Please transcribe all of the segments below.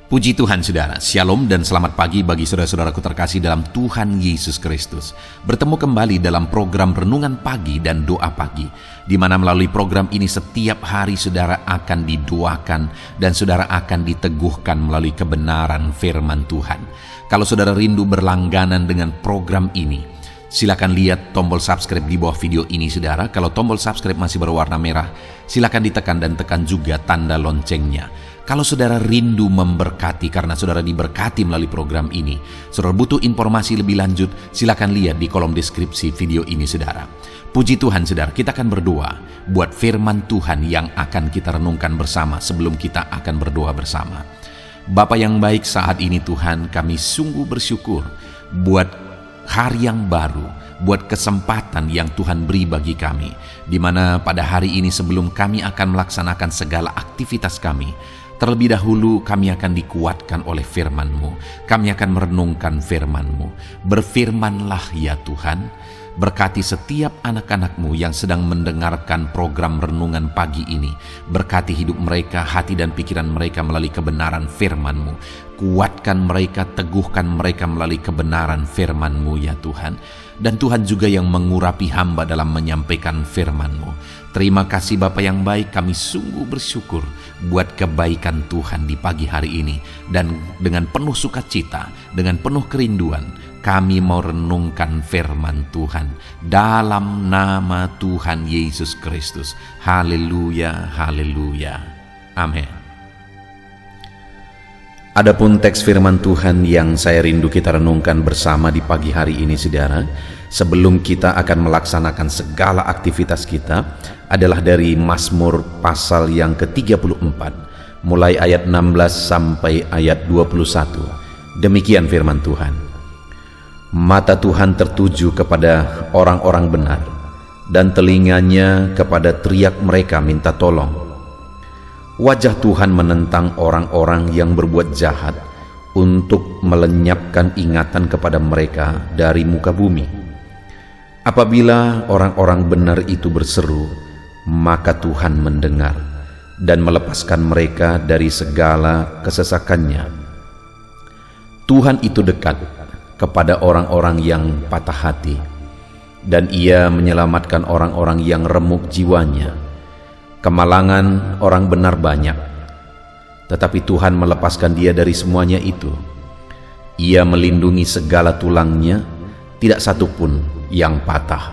Puji Tuhan saudara, Shalom dan selamat pagi bagi saudara-saudaraku terkasih dalam Tuhan Yesus Kristus. Bertemu kembali dalam program Renungan Pagi dan Doa Pagi, di mana melalui program ini setiap hari saudara akan didoakan dan saudara akan diteguhkan melalui kebenaran firman Tuhan. Kalau saudara rindu berlangganan dengan program ini, silakan lihat tombol subscribe di bawah video ini saudara. Kalau tombol subscribe masih berwarna merah, silakan ditekan dan tekan juga tanda loncengnya. Kalau saudara rindu memberkati karena saudara diberkati melalui program ini, saudara butuh informasi lebih lanjut, silakan lihat di kolom deskripsi video ini saudara. Puji Tuhan saudara, kita akan berdoa buat firman Tuhan yang akan kita renungkan bersama sebelum kita akan berdoa bersama. Bapa yang baik, saat ini Tuhan kami sungguh bersyukur buat hari yang baru, buat kesempatan yang Tuhan beri bagi kami, di mana pada hari ini sebelum kami akan melaksanakan segala aktivitas kami, terlebih dahulu kami akan dikuatkan oleh firman-Mu. Kami akan merenungkan firman-Mu. Berfirmanlah ya Tuhan, berkati setiap anak-anak-Mu yang sedang mendengarkan program Renungan Pagi ini. Berkati hidup mereka, hati dan pikiran mereka melalui kebenaran firman-Mu. Kuatkan mereka, teguhkan mereka melalui kebenaran firman-Mu ya Tuhan. Dan Tuhan juga yang mengurapi hamba dalam menyampaikan firman-Mu. Terima kasih Bapa yang baik, kami sungguh bersyukur buat kebaikan Tuhan di pagi hari ini. Dan dengan penuh sukacita, dengan penuh kerinduan, kami mau renungkan firman Tuhan dalam nama Tuhan Yesus Kristus. Haleluya, haleluya. Amin. Adapun teks firman Tuhan yang saya rindu kita renungkan bersama di pagi hari ini saudara, sebelum kita akan melaksanakan segala aktivitas kita, adalah dari Mazmur pasal yang ke-34, mulai ayat 16 sampai ayat 21. Demikian firman Tuhan. Mata Tuhan tertuju kepada orang-orang benar, dan telinganya kepada teriak mereka minta tolong. Wajah Tuhan menentang orang-orang yang berbuat jahat untuk melenyapkan ingatan kepada mereka dari muka bumi. Apabila orang-orang benar itu berseru, maka Tuhan mendengar dan melepaskan mereka dari segala kesesakannya. Tuhan itu dekat kepada orang-orang yang patah hati, dan Ia menyelamatkan orang-orang yang remuk jiwanya. Kemalangan orang benar banyak, tetapi Tuhan melepaskan dia dari semuanya itu. Ia melindungi segala tulangnya, tidak satu pun yang patah.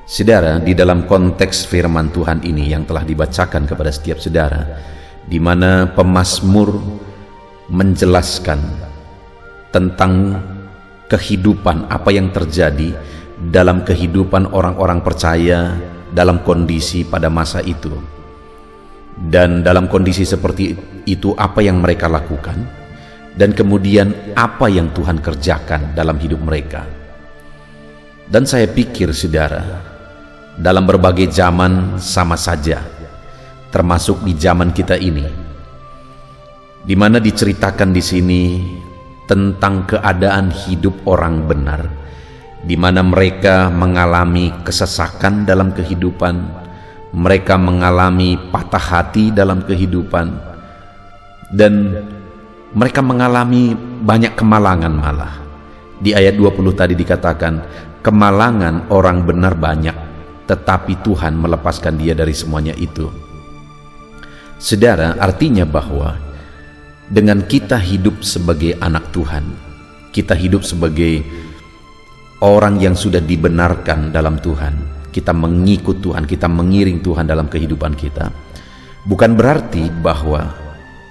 Saudara, di dalam konteks firman Tuhan ini yang telah dibacakan kepada setiap saudara, di mana pemazmur menjelaskan tentang kehidupan, apa yang terjadi dalam kehidupan orang-orang percaya dalam kondisi pada masa itu, dan dalam kondisi seperti itu apa yang mereka lakukan, dan kemudian apa yang Tuhan kerjakan dalam hidup mereka. Dan saya pikir saudara, dalam berbagai zaman sama saja, termasuk di zaman kita ini, di mana diceritakan di sini tentang keadaan hidup orang benar, di mana mereka mengalami kesesakan dalam kehidupan, mereka mengalami patah hati dalam kehidupan, dan mereka mengalami banyak kemalangan malah. Di ayat 20 tadi dikatakan, kemalangan orang benar banyak, tetapi Tuhan melepaskan dia dari semuanya itu. Saudara, artinya bahwa dengan kita hidup sebagai anak Tuhan, kita hidup sebagai orang yang sudah dibenarkan dalam Tuhan, kita mengikut Tuhan, kita mengiring Tuhan dalam kehidupan kita, bukan berarti bahwa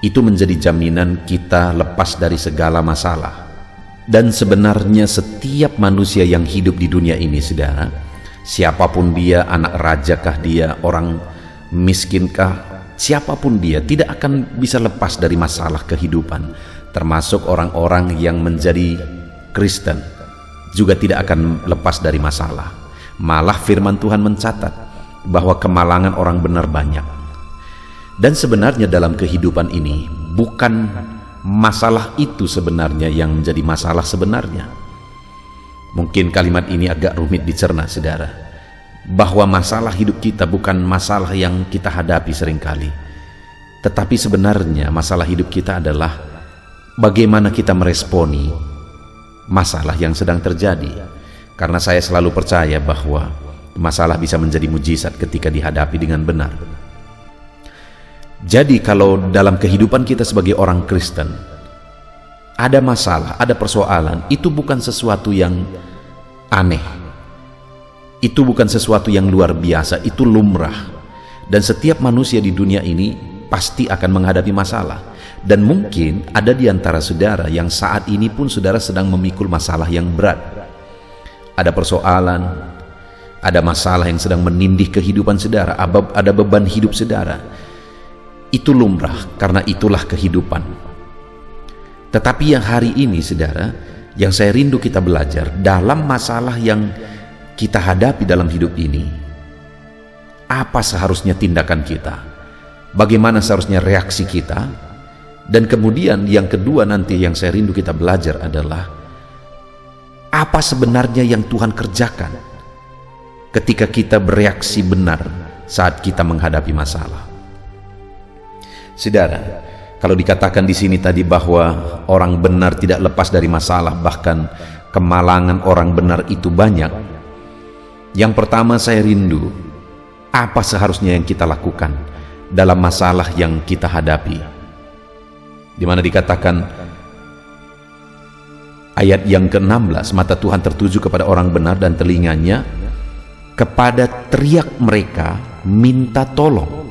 itu menjadi jaminan kita lepas dari segala masalah. Dan sebenarnya setiap manusia yang hidup di dunia ini saudara, siapapun dia, anak rajakah dia, orang miskinkah, siapapun dia, tidak akan bisa lepas dari masalah kehidupan. Termasuk orang-orang yang menjadi Kristen juga tidak akan lepas dari masalah. Malah firman Tuhan mencatat bahwa kemalangan orang benar banyak. Dan sebenarnya dalam kehidupan ini bukan masalah itu sebenarnya yang menjadi masalah sebenarnya. Mungkin kalimat ini agak rumit dicerna saudara, bahwa masalah hidup kita bukan masalah yang kita hadapi seringkali, Tetapi sebenarnya masalah hidup kita adalah bagaimana kita meresponi masalah yang sedang terjadi. Karena saya selalu percaya bahwa masalah bisa menjadi mujizat ketika dihadapi dengan benar. Jadi kalau dalam kehidupan kita sebagai orang Kristen ada masalah, ada persoalan, itu bukan sesuatu yang aneh. Itu bukan sesuatu yang luar biasa, itu lumrah. Dan setiap manusia di dunia ini pasti akan menghadapi masalah. Dan mungkin ada di antara saudara yang saat ini pun saudara sedang memikul masalah yang berat. Ada persoalan, ada masalah yang sedang menindih kehidupan saudara, ada beban hidup saudara. Itu lumrah, karena itulah kehidupan. Tetapi yang hari ini saudara, yang saya rindu kita belajar dalam masalah yang kita hadapi dalam hidup ini, apa seharusnya tindakan kita? Bagaimana seharusnya reaksi kita? Dan kemudian yang kedua nanti yang saya rindu kita belajar adalah apa sebenarnya yang Tuhan kerjakan ketika kita bereaksi benar saat kita menghadapi masalah. Saudara, kalau dikatakan di sini tadi bahwa orang benar tidak lepas dari masalah, bahkan kemalangan orang benar itu banyak. Yang pertama saya rindu, apa seharusnya yang kita lakukan dalam masalah yang kita hadapi? Di mana dikatakan ayat yang ke-16, mata Tuhan tertuju kepada orang benar dan telinganya kepada teriak mereka minta tolong.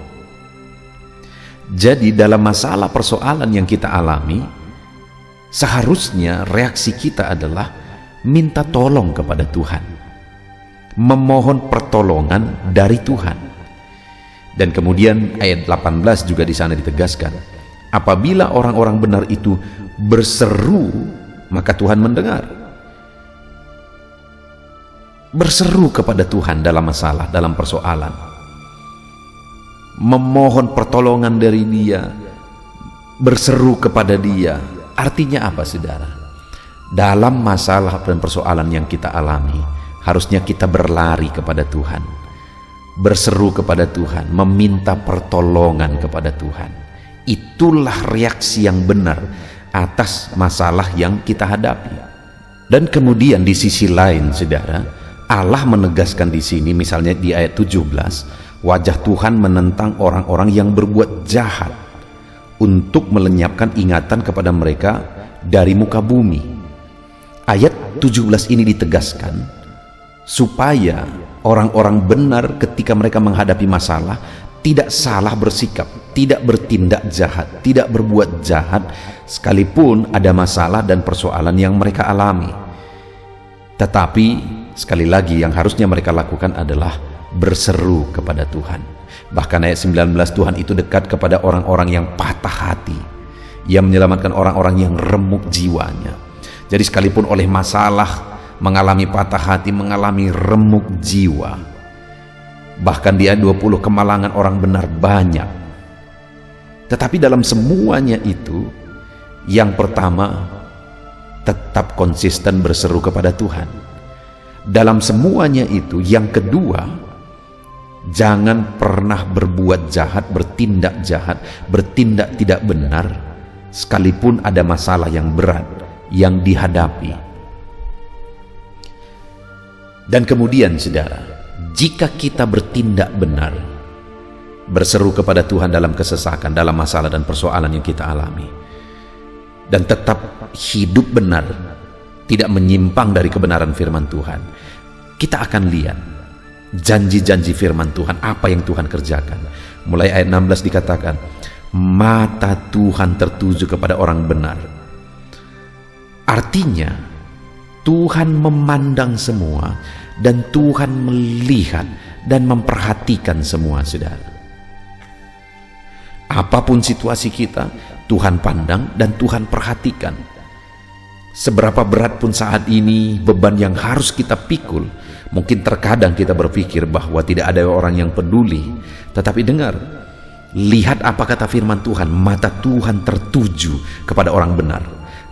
Jadi dalam masalah persoalan yang kita alami, seharusnya reaksi kita adalah minta tolong kepada Tuhan, memohon pertolongan dari Tuhan. Dan kemudian ayat 18 juga di sana ditegaskan, apabila orang-orang benar itu berseru, maka Tuhan mendengar. Berseru kepada Tuhan dalam masalah, dalam persoalan, memohon pertolongan dari Dia, berseru kepada Dia. Artinya apa saudara? Dalam masalah dan persoalan yang kita alami, harusnya kita berlari kepada Tuhan, berseru kepada Tuhan, meminta pertolongan kepada Tuhan. Itulah reaksi yang benar atas masalah yang kita hadapi. Dan kemudian di sisi lain saudara, Allah menegaskan di sini, misalnya di ayat 17, wajah Tuhan menentang orang-orang yang berbuat jahat untuk melenyapkan ingatan kepada mereka dari muka bumi. Ayat 17 ini ditegaskan supaya orang-orang benar ketika mereka menghadapi masalah tidak salah bersikap, tidak bertindak jahat, tidak berbuat jahat sekalipun ada masalah dan persoalan yang mereka alami. Tetapi sekali lagi yang harusnya mereka lakukan adalah berseru kepada Tuhan. Bahkan ayat 19, Tuhan itu dekat kepada orang-orang yang patah hati, Ia menyelamatkan orang-orang yang remuk jiwanya. Jadi sekalipun oleh masalah, mengalami patah hati, mengalami remuk jiwa, bahkan di ayat 20 kemalangan orang benar banyak, tetapi dalam semuanya itu, yang pertama tetap konsisten berseru kepada Tuhan. Dalam semuanya itu, yang kedua, jangan pernah berbuat jahat, bertindak jahat, bertindak tidak benar sekalipun ada masalah yang berat yang dihadapi. Dan kemudian saudara, jika kita bertindak benar, berseru kepada Tuhan dalam kesesakan, dalam masalah dan persoalan yang kita alami, dan tetap hidup benar, tidak menyimpang dari kebenaran firman Tuhan, kita akan lihat janji-janji firman Tuhan, apa yang Tuhan kerjakan. Mulai ayat 16 dikatakan, mata Tuhan tertuju kepada orang benar. Artinya Tuhan memandang semua, dan Tuhan melihat dan memperhatikan semua saudara. Apapun situasi kita, Tuhan pandang dan Tuhan perhatikan. Seberapa berat pun saat ini beban yang harus kita pikul, mungkin terkadang kita berpikir bahwa tidak ada orang yang peduli. Tetapi dengar, lihat apa kata firman Tuhan, mata Tuhan tertuju kepada orang benar.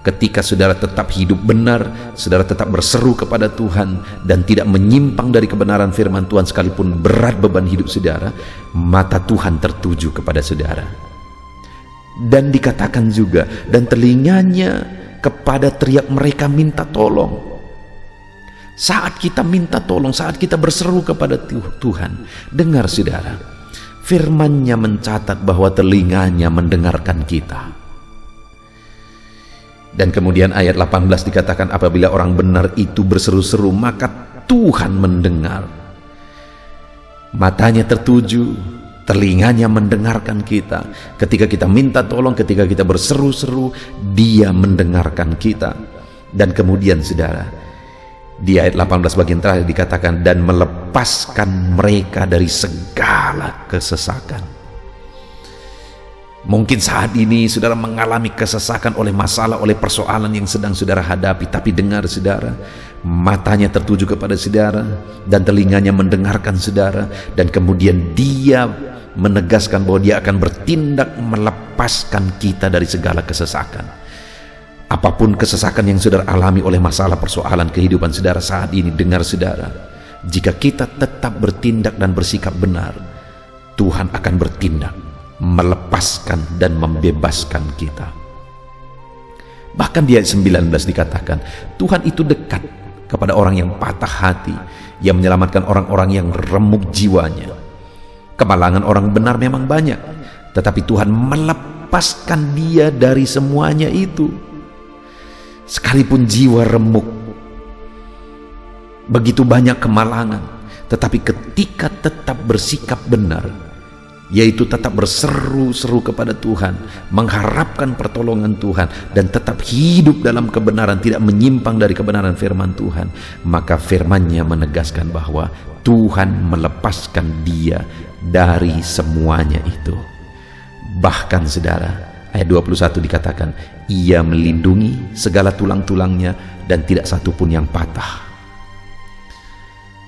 Ketika saudara tetap hidup benar, saudara tetap berseru kepada Tuhan dan tidak menyimpang dari kebenaran firman Tuhan sekalipun berat beban hidup saudara, mata Tuhan tertuju kepada saudara. Dan dikatakan juga, dan telinganya kepada teriak mereka minta tolong. Saat kita minta tolong, saat kita berseru kepada Tuhan, dengar saudara, firman-Nya mencatat bahwa telinganya mendengarkan kita. Dan kemudian ayat 18 dikatakan, apabila orang benar itu berseru-seru, maka Tuhan mendengar. Matanya tertuju, telinganya mendengarkan kita. Ketika kita minta tolong, ketika kita berseru-seru, Dia mendengarkan kita. Dan kemudian saudara, di ayat 18 bagian terakhir dikatakan, dan melepaskan mereka dari segala kesesakan. Mungkin saat ini saudara mengalami kesesakan oleh masalah, oleh persoalan yang sedang saudara hadapi. Tapi dengar saudara, matanya tertuju kepada saudara dan telinganya mendengarkan saudara. Dan kemudian Dia menegaskan bahwa Dia akan bertindak melepaskan kita dari segala kesesakan. Apapun kesesakan yang saudara alami oleh masalah persoalan kehidupan saudara saat ini, dengar saudara, jika kita tetap bertindak dan bersikap benar, Tuhan akan bertindak melepaskan dan membebaskan kita. Bahkan di ayat 19 dikatakan, Tuhan itu dekat kepada orang yang patah hati, yang menyelamatkan orang-orang yang remuk jiwanya. Kemalangan orang benar memang banyak, tetapi Tuhan melepaskan dia dari semuanya itu. Sekalipun jiwa remuk, begitu banyak kemalangan, tetapi ketika tetap bersikap benar, yaitu tetap berseru-seru kepada Tuhan, mengharapkan pertolongan Tuhan, dan tetap hidup dalam kebenaran, tidak menyimpang dari kebenaran firman Tuhan, maka firman-Nya menegaskan bahwa Tuhan melepaskan dia dari semuanya itu. Bahkan saudara, ayat 21 dikatakan, Ia melindungi segala tulang-tulangnya dan tidak satu pun yang patah.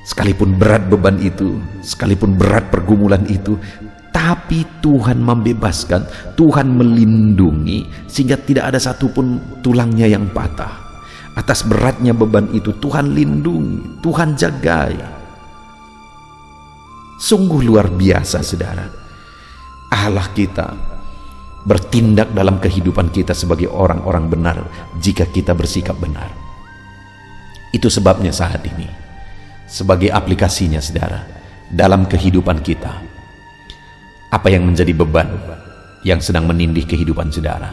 Sekalipun berat beban itu, sekalipun berat pergumulan itu, tapi Tuhan membebaskan, Tuhan melindungi, sehingga tidak ada satupun tulangnya yang patah. Atas beratnya beban itu, Tuhan lindungi, Tuhan jagai. Sungguh luar biasa saudara. Allah kita bertindak dalam kehidupan kita sebagai orang-orang benar jika kita bersikap benar. Itu sebabnya saat ini, sebagai aplikasinya saudara, dalam kehidupan kita, apa yang menjadi beban yang sedang menindih kehidupan saudara?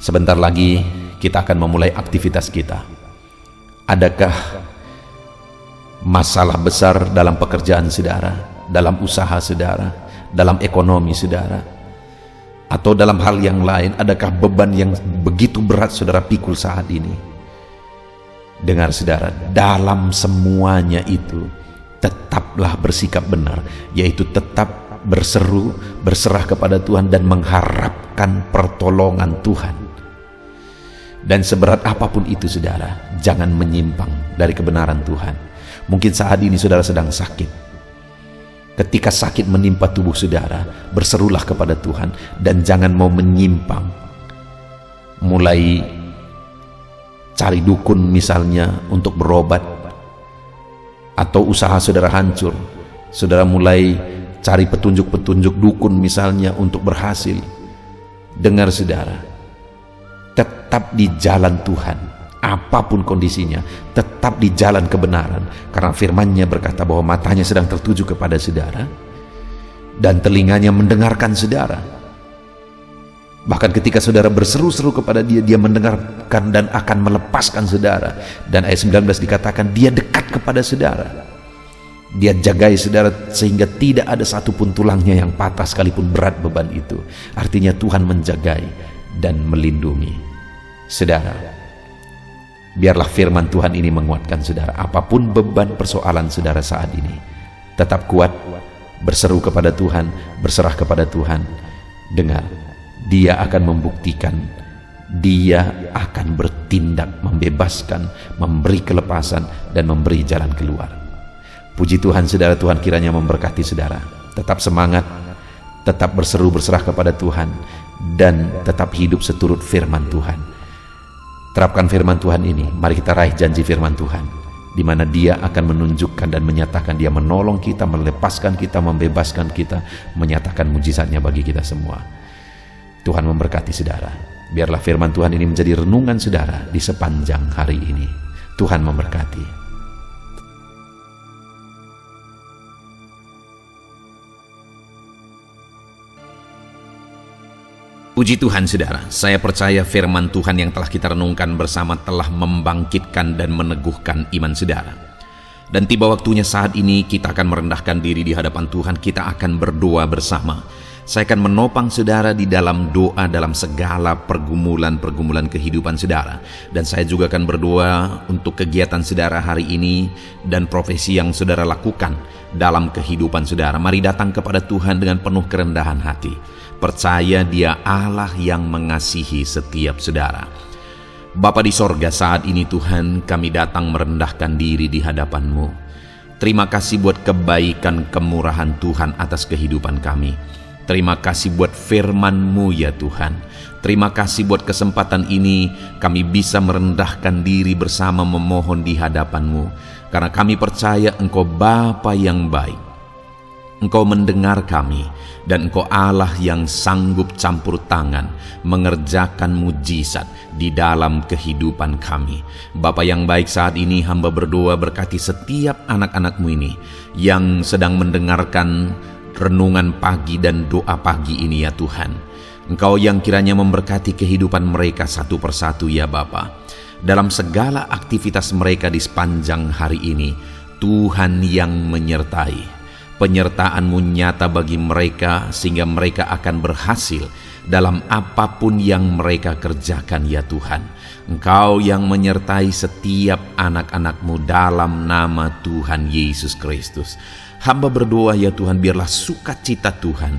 Sebentar lagi kita akan memulai aktivitas kita. Adakah masalah besar dalam pekerjaan saudara, dalam usaha saudara, dalam ekonomi saudara, atau dalam hal yang lain? Adakah beban yang begitu berat saudara pikul saat ini? Dengar saudara, dalam semuanya itu tetaplah bersikap benar, yaitu tetap berseru, berserah kepada Tuhan dan mengharapkan pertolongan Tuhan. Dan seberat apapun itu saudara, jangan menyimpang dari kebenaran Tuhan. Mungkin saat ini saudara sedang sakit. Ketika sakit menimpa tubuh saudara, berserulah kepada Tuhan dan jangan mau menyimpang. Mulai cari dukun misalnya untuk berobat, atau usaha saudara hancur, saudara mulai cari petunjuk-petunjuk dukun misalnya untuk berhasil. Dengar saudara, tetap di jalan Tuhan, apapun kondisinya, tetap di jalan kebenaran, karena firman-Nya berkata bahwa matanya sedang tertuju kepada saudara dan telinganya mendengarkan saudara. Bahkan ketika saudara berseru-seru kepada Dia, Dia mendengarkan dan akan melepaskan saudara. Dan ayat 19 dikatakan Dia dekat kepada saudara, Dia jagai saudara sehingga tidak ada satupun tulangnya yang patah sekalipun berat beban itu. Artinya Tuhan menjagai dan melindungi saudara. Biarlah firman Tuhan ini menguatkan saudara. Apapun beban persoalan saudara saat ini, tetap kuat, berseru kepada Tuhan, berserah kepada Tuhan. Dengar, Dia akan membuktikan, Dia akan bertindak membebaskan, memberi kelepasan dan memberi jalan keluar. Puji Tuhan saudara, Tuhan kiranya memberkati saudara. Tetap semangat, tetap berseru berserah kepada Tuhan, dan tetap hidup seturut firman Tuhan. Terapkan firman Tuhan ini. Mari kita raih janji firman Tuhan, di mana Dia akan menunjukkan dan menyatakan Dia menolong kita, melepaskan kita, membebaskan kita, menyatakan mujizatnya bagi kita semua. Tuhan memberkati saudara. Biarlah firman Tuhan ini menjadi renungan saudara di sepanjang hari ini. Tuhan memberkati. Puji Tuhan saudara, saya percaya firman Tuhan yang telah kita renungkan bersama telah membangkitkan dan meneguhkan iman saudara. Dan tiba waktunya saat ini kita akan merendahkan diri di hadapan Tuhan, kita akan berdoa bersama. Saya akan menopang saudara di dalam doa dalam segala pergumulan-pergumulan kehidupan saudara. Dan saya juga akan berdoa untuk kegiatan saudara hari ini dan profesi yang saudara lakukan dalam kehidupan saudara. Mari datang kepada Tuhan dengan penuh kerendahan hati. Percaya Dia Allah yang mengasihi setiap saudara. Bapa di sorga, saat ini Tuhan kami datang merendahkan diri di hadapan-Mu. Terima kasih buat kebaikan kemurahan Tuhan atas kehidupan kami. Terima kasih buat firman-Mu ya Tuhan. Terima kasih buat kesempatan ini kami bisa merendahkan diri bersama memohon di hadapan-Mu. Karena kami percaya Engkau Bapa yang baik. Engkau mendengar kami, dan Engkau Allah yang sanggup campur tangan mengerjakan mujizat di dalam kehidupan kami. Bapa yang baik, saat ini hamba berdoa berkati setiap anak-anak-Mu ini yang sedang mendengarkan renungan pagi dan doa pagi ini ya Tuhan. Engkau yang kiranya memberkati kehidupan mereka satu persatu ya Bapa. Dalam segala aktivitas mereka di sepanjang hari ini, Tuhan yang menyertai. Penyertaan-Mu nyata bagi mereka sehingga mereka akan berhasil dalam apapun yang mereka kerjakan ya Tuhan. Engkau yang menyertai setiap anak-anak-Mu dalam nama Tuhan Yesus Kristus. Hamba berdoa ya Tuhan, biarlah sukacita Tuhan,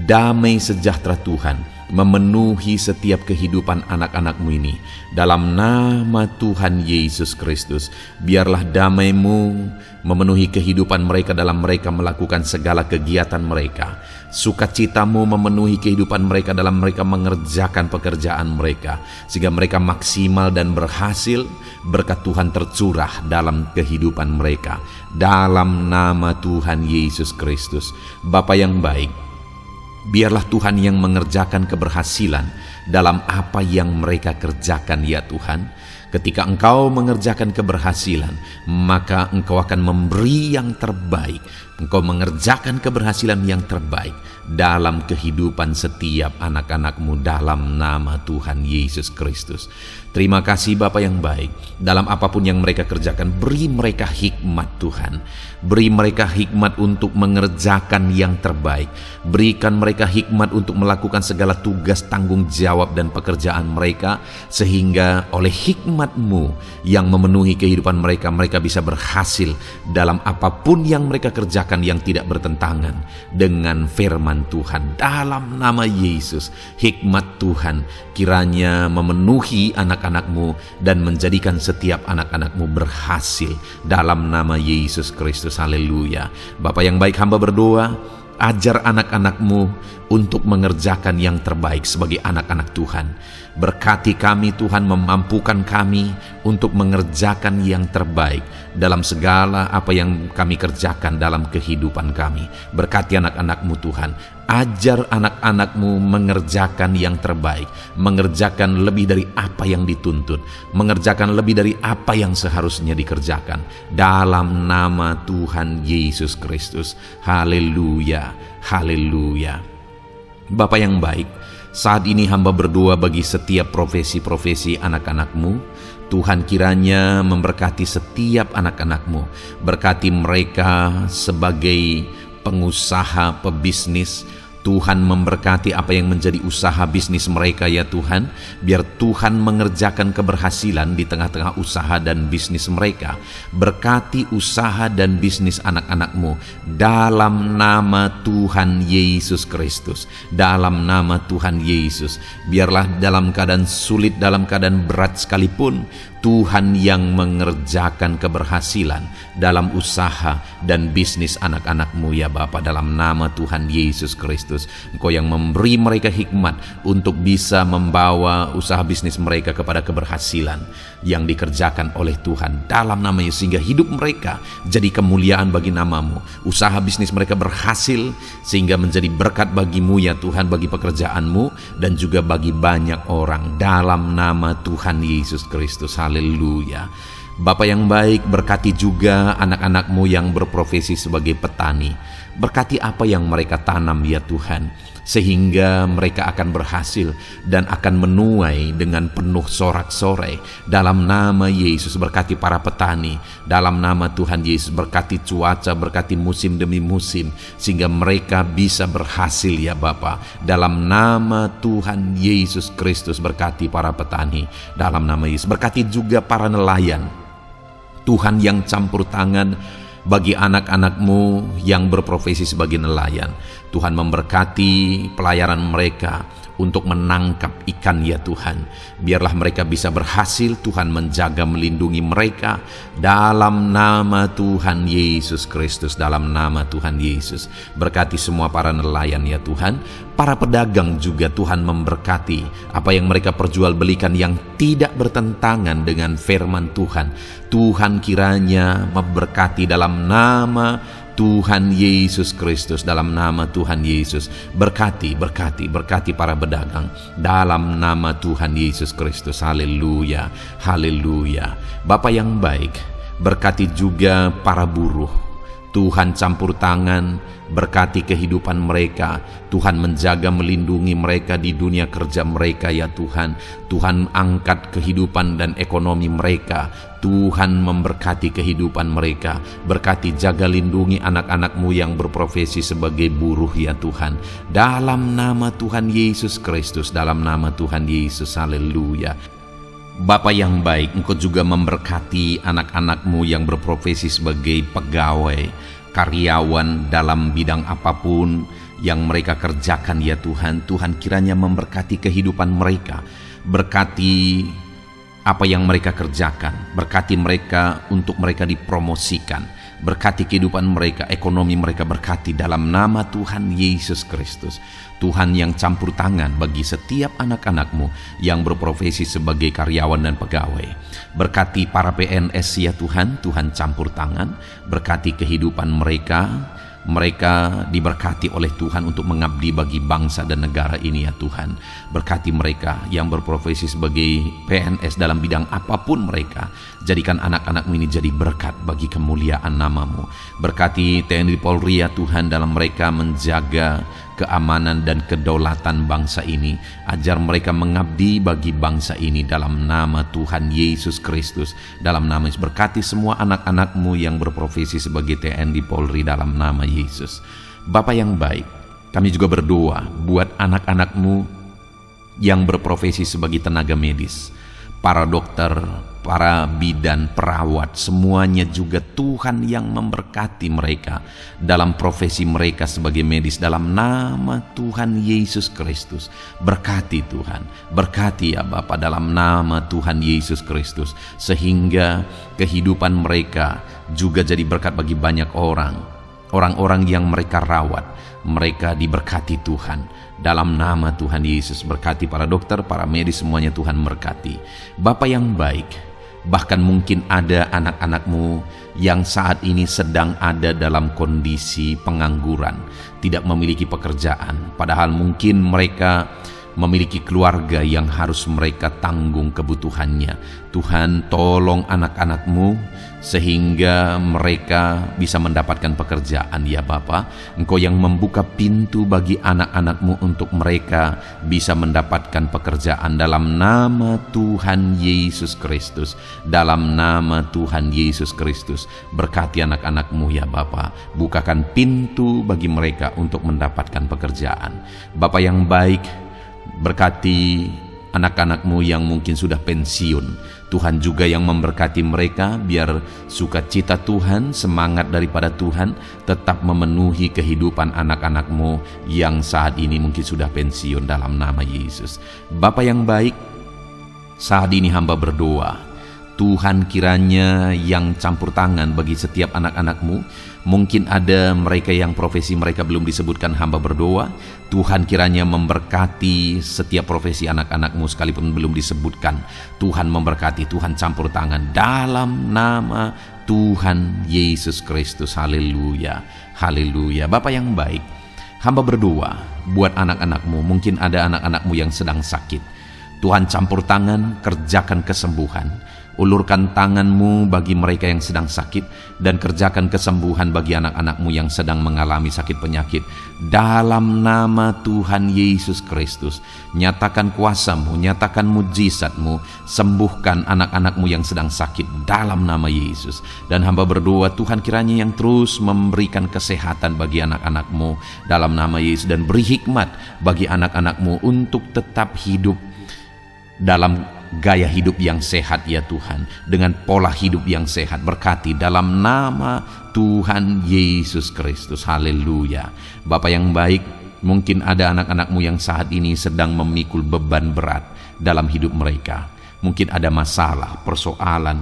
damai sejahtera Tuhan memenuhi setiap kehidupan anak-anak-Mu ini. Dalam nama Tuhan Yesus Kristus, biarlah damai-Mu memenuhi kehidupan mereka dalam mereka melakukan segala kegiatan mereka. Sukacita-Mu memenuhi kehidupan mereka dalam mereka mengerjakan pekerjaan mereka, sehingga mereka maksimal dan berhasil. Berkat Tuhan tercurah dalam kehidupan mereka. Dalam nama Tuhan Yesus Kristus. Bapa yang baik, biarlah Tuhan yang mengerjakan keberhasilan dalam apa yang mereka kerjakan ya Tuhan. Ketika Engkau mengerjakan keberhasilan, maka Engkau akan memberi yang terbaik. Engkau mengerjakan keberhasilan yang terbaik dalam kehidupan setiap anak-anak-Mu dalam nama Tuhan Yesus Kristus. Terima kasih Bapa yang baik. Dalam apapun yang mereka kerjakan, beri mereka hikmat Tuhan. Beri mereka hikmat untuk mengerjakan yang terbaik. Berikan mereka hikmat untuk melakukan segala tugas, tanggung jawab dan pekerjaan mereka, sehingga oleh hikmat-Mu yang memenuhi kehidupan mereka, mereka bisa berhasil dalam apapun yang mereka kerjakan yang tidak bertentangan dengan firman Tuhan. Dalam nama Yesus, hikmat Tuhan kiranya memenuhi anak-anak-Mu dan menjadikan setiap anak-anak-Mu berhasil dalam nama Yesus Kristus. Haleluya. Bapa yang baik, hamba berdoa, ajar anak-anak-Mu untuk mengerjakan yang terbaik sebagai anak-anak Tuhan. Berkati kami Tuhan, memampukan kami untuk mengerjakan yang terbaik dalam segala apa yang kami kerjakan dalam kehidupan kami. Berkati anak-anak-Mu Tuhan. Ajar anak-anak-Mu mengerjakan yang terbaik, mengerjakan lebih dari apa yang dituntut, mengerjakan lebih dari apa yang seharusnya dikerjakan. Dalam nama Tuhan Yesus Kristus. Haleluya, haleluya. Bapa yang baik, saat ini hamba berdoa bagi setiap profesi-profesi anak-anak-Mu. Tuhan kiranya memberkati setiap anak-anak-Mu. Berkati mereka sebagai pengusaha, pebisnis. Tuhan memberkati apa yang menjadi usaha bisnis mereka ya Tuhan. Biar Tuhan mengerjakan keberhasilan di tengah-tengah usaha dan bisnis mereka. Berkati usaha dan bisnis anak-anak-Mu dalam nama Tuhan Yesus Kristus. Dalam nama Tuhan Yesus. Biarlah dalam keadaan sulit, dalam keadaan berat sekalipun, Tuhan yang mengerjakan keberhasilan dalam usaha dan bisnis anak-anak-Mu ya Bapa, dalam nama Tuhan Yesus Kristus. Engkau yang memberi mereka hikmat untuk bisa membawa usaha bisnis mereka kepada keberhasilan yang dikerjakan oleh Tuhan dalam nama Yesus, sehingga hidup mereka jadi kemuliaan bagi nama-Mu. Usaha bisnis mereka berhasil sehingga menjadi berkat bagi-Mu ya Tuhan, bagi pekerjaan-Mu dan juga bagi banyak orang dalam nama Tuhan Yesus Kristus. Haleluya. Bapa yang baik, berkati juga anak-anak-Mu yang berprofesi sebagai petani. Berkati apa yang mereka tanam ya Tuhan, sehingga mereka akan berhasil dan akan menuai dengan penuh sorak-sorai dalam nama Yesus. Berkati para petani dalam nama Tuhan Yesus. Berkati cuaca, berkati musim demi musim, sehingga mereka bisa berhasil ya Bapa, dalam nama Tuhan Yesus Kristus. Berkati para petani dalam nama Yesus. Berkati juga para nelayan, Tuhan yang campur tangan bagi anak-anak-Mu yang berprofesi sebagai nelayan. Tuhan memberkati pelayaran mereka untuk menangkap ikan ya Tuhan. Biarlah mereka bisa berhasil, Tuhan menjaga melindungi mereka dalam nama Tuhan Yesus Kristus, dalam nama Tuhan Yesus. Berkati semua para nelayan ya Tuhan. Para pedagang juga Tuhan memberkati apa yang mereka perjualbelikan yang tidak bertentangan dengan firman Tuhan. Tuhan kiranya memberkati dalam nama Tuhan Yesus Kristus, dalam nama Tuhan Yesus. Berkati para pedagang dalam nama Tuhan Yesus Kristus. Haleluya, haleluya. Bapa yang baik, berkati juga para buruh. Tuhan campur tangan, berkati kehidupan mereka. Tuhan menjaga melindungi mereka di dunia kerja mereka ya Tuhan. Tuhan angkat kehidupan dan ekonomi mereka. Tuhan memberkati kehidupan mereka. Berkati, jaga, lindungi anak-anak-Mu yang berprofesi sebagai buruh ya Tuhan, dalam nama Tuhan Yesus Kristus, dalam nama Tuhan Yesus. Haleluya. Bapa yang baik, Engkau juga memberkati anak-anak-Mu yang berprofesi sebagai pegawai, karyawan dalam bidang apapun yang mereka kerjakan ya Tuhan. Tuhan kiranya memberkati kehidupan mereka. Berkati apa yang mereka kerjakan. Berkati mereka untuk mereka dipromosikan. Berkati kehidupan mereka, ekonomi mereka, berkati dalam nama Tuhan Yesus Kristus. Tuhan yang campur tangan bagi setiap anak-anak-Mu yang berprofesi sebagai karyawan dan pegawai. Berkati para PNS ya Tuhan, Tuhan campur tangan. Berkati kehidupan mereka. Mereka diberkati oleh Tuhan untuk mengabdi bagi bangsa dan negara ini ya Tuhan. Berkati mereka yang berprofesi sebagai PNS dalam bidang apapun mereka. Jadikan anak-anak-Mu ini jadi berkat bagi kemuliaan nama-Mu. Berkati TNI Polri ya Tuhan, dalam mereka menjaga keamanan dan kedaulatan bangsa ini. Ajar mereka mengabdi bagi bangsa ini dalam nama Tuhan Yesus Kristus. Dalam nama Yesus, berkati semua anak-anak-Mu yang berprofesi sebagai TNI Polri dalam nama Yesus. Bapa yang baik, kami juga berdoa buat anak-anak-Mu yang berprofesi sebagai tenaga medis, para dokter, para bidan, perawat, semuanya juga Tuhan yang memberkati mereka dalam profesi mereka sebagai medis dalam nama Tuhan Yesus Kristus. Berkati Tuhan, berkati ya Bapa dalam nama Tuhan Yesus Kristus, sehingga kehidupan mereka juga jadi berkat bagi banyak orang-orang yang mereka rawat. Mereka diberkati Tuhan dalam nama Tuhan Yesus. Berkati para dokter, para medis, semuanya Tuhan berkati. Bapa yang baik, bahkan mungkin ada anak-anak-Mu yang saat ini sedang ada dalam kondisi pengangguran, tidak memiliki pekerjaan, padahal mungkin mereka memiliki keluarga yang harus mereka tanggung kebutuhannya. Tuhan, tolong anak-anak-Mu sehingga mereka bisa mendapatkan pekerjaan ya Bapa. Engkau yang membuka pintu bagi anak-anak-Mu untuk mereka bisa mendapatkan pekerjaan dalam nama Tuhan Yesus Kristus. Dalam nama Tuhan Yesus Kristus, berkati anak-anak-Mu ya Bapa. Bukakan pintu bagi mereka untuk mendapatkan pekerjaan. Bapa yang baik, berkati anak-anak-Mu yang mungkin sudah pensiun. Tuhan juga yang memberkati mereka, biar sukacita Tuhan, semangat daripada Tuhan tetap memenuhi kehidupan anak-anak-Mu yang saat ini mungkin sudah pensiun dalam nama Yesus. Bapa yang baik, saat ini hamba berdoa, Tuhan kiranya yang campur tangan bagi setiap anak-anak-Mu. Mungkin ada mereka yang profesi mereka belum disebutkan, hamba berdoa Tuhan kiranya memberkati setiap profesi anak-anak-Mu sekalipun belum disebutkan. Tuhan memberkati, Tuhan campur tangan dalam nama Tuhan Yesus Kristus. Haleluya, haleluya. Bapa yang baik, hamba berdoa buat anak-anak-Mu. Mungkin ada anak-anak-Mu yang sedang sakit. Tuhan campur tangan, kerjakan kesembuhan. Ulurkan tangan-Mu bagi mereka yang sedang sakit, dan kerjakan kesembuhan bagi anak-anak-Mu yang sedang mengalami sakit penyakit. Dalam nama Tuhan Yesus Kristus, nyatakan kuasa-Mu, nyatakan mujizat-Mu, sembuhkan anak-anak-Mu yang sedang sakit dalam nama Yesus. Dan hamba berdoa Tuhan kiranya yang terus memberikan kesehatan bagi anak-anak-Mu dalam nama Yesus, dan beri hikmat bagi anak-anak-Mu untuk tetap hidup dalam gaya hidup yang sehat ya Tuhan, dengan pola hidup yang sehat. Berkati dalam nama Tuhan Yesus Kristus. Haleluya. Bapa yang baik, mungkin ada anak-anak-Mu yang saat ini sedang memikul beban berat dalam hidup mereka. Mungkin ada masalah, persoalan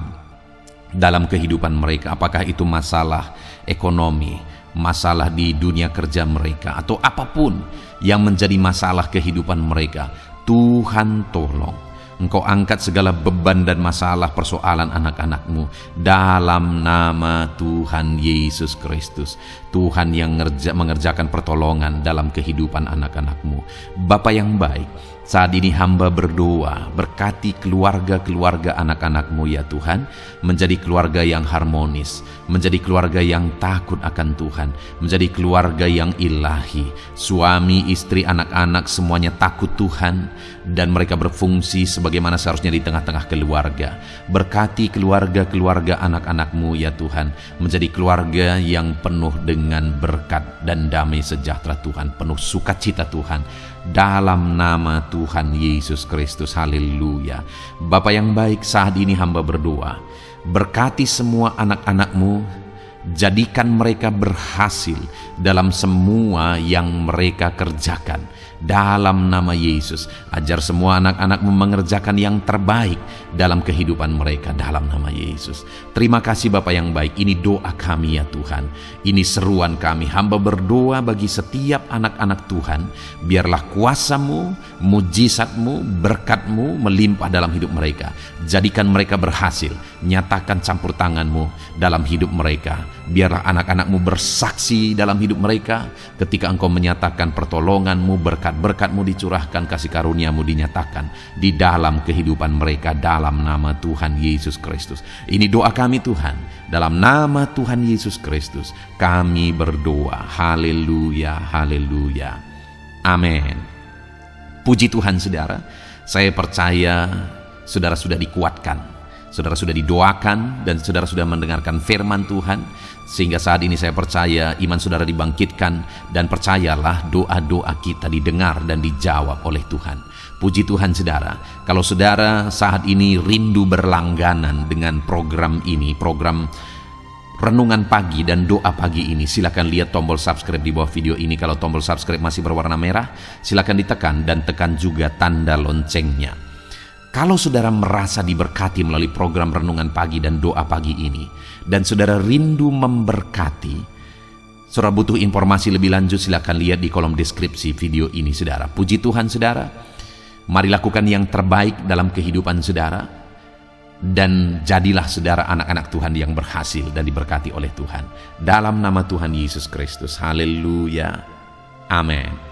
dalam kehidupan mereka. Apakah itu masalah ekonomi, masalah di dunia kerja mereka, atau apapun yang menjadi masalah kehidupan mereka. Tuhan tolong Engkau angkat segala beban dan masalah persoalan anak-anak-Mu dalam nama Tuhan Yesus Kristus. Tuhan yang mengerjakan pertolongan dalam kehidupan anak-anak-Mu. Bapa yang baik, saat ini hamba berdoa, berkati keluarga-keluarga anak-anak-Mu ya Tuhan, menjadi keluarga yang harmonis, menjadi keluarga yang takut akan Tuhan, menjadi keluarga yang ilahi. Suami, istri, anak-anak semuanya takut Tuhan, dan mereka berfungsi sebagaimana seharusnya di tengah-tengah keluarga. Berkati keluarga-keluarga anak-anak-Mu ya Tuhan, menjadi keluarga yang penuh dengan berkat dan damai sejahtera Tuhan, penuh sukacita Tuhan, dalam nama Tuhan Yesus Kristus. Haleluya. Bapa yang baik, saat ini hamba berdoa, berkati semua anak-anak-Mu, jadikan mereka berhasil dalam semua yang mereka kerjakan dalam nama Yesus. Ajar semua anak-anak-Mu mengerjakan yang terbaik dalam kehidupan mereka dalam nama Yesus. Terima kasih Bapa yang baik. Ini doa kami ya Tuhan, ini seruan kami. Hamba berdoa bagi setiap anak-anak Tuhan, biarlah kuasa-Mu, mujizat-Mu, berkat-Mu melimpah dalam hidup mereka. Jadikan mereka berhasil, nyatakan campur tangan-Mu dalam hidup mereka. Biarlah anak-anak-Mu bersaksi dalam hidup mereka ketika Engkau menyatakan pertolongan-Mu, berkat-berkat-Mu dicurahkan, kasih karunia-Mu dinyatakan di dalam kehidupan mereka dalam nama Tuhan Yesus Kristus. Ini doa kami Tuhan, dalam nama Tuhan Yesus Kristus kami berdoa. Haleluya, haleluya, amin. Puji Tuhan saudara, saya percaya saudara sudah dikuatkan, saudara sudah didoakan, dan saudara sudah mendengarkan firman Tuhan, sehingga saat ini saya percaya iman saudara dibangkitkan, dan percayalah doa-doa kita didengar dan dijawab oleh Tuhan. Puji Tuhan saudara, kalau saudara saat ini rindu berlangganan dengan program ini, program Renungan Pagi dan Doa Pagi ini, silakan lihat tombol subscribe di bawah video ini. Kalau tombol subscribe masih berwarna merah, silakan ditekan, dan tekan juga tanda loncengnya. Kalau saudara merasa diberkati melalui program Renungan Pagi dan Doa Pagi ini, dan saudara rindu memberkati, saudara butuh informasi lebih lanjut, silakan lihat di kolom deskripsi video ini saudara. Puji Tuhan saudara, mari lakukan yang terbaik dalam kehidupan saudara, dan jadilah saudara anak-anak Tuhan yang berhasil dan diberkati oleh Tuhan. Dalam nama Tuhan Yesus Kristus. Haleluya, amin.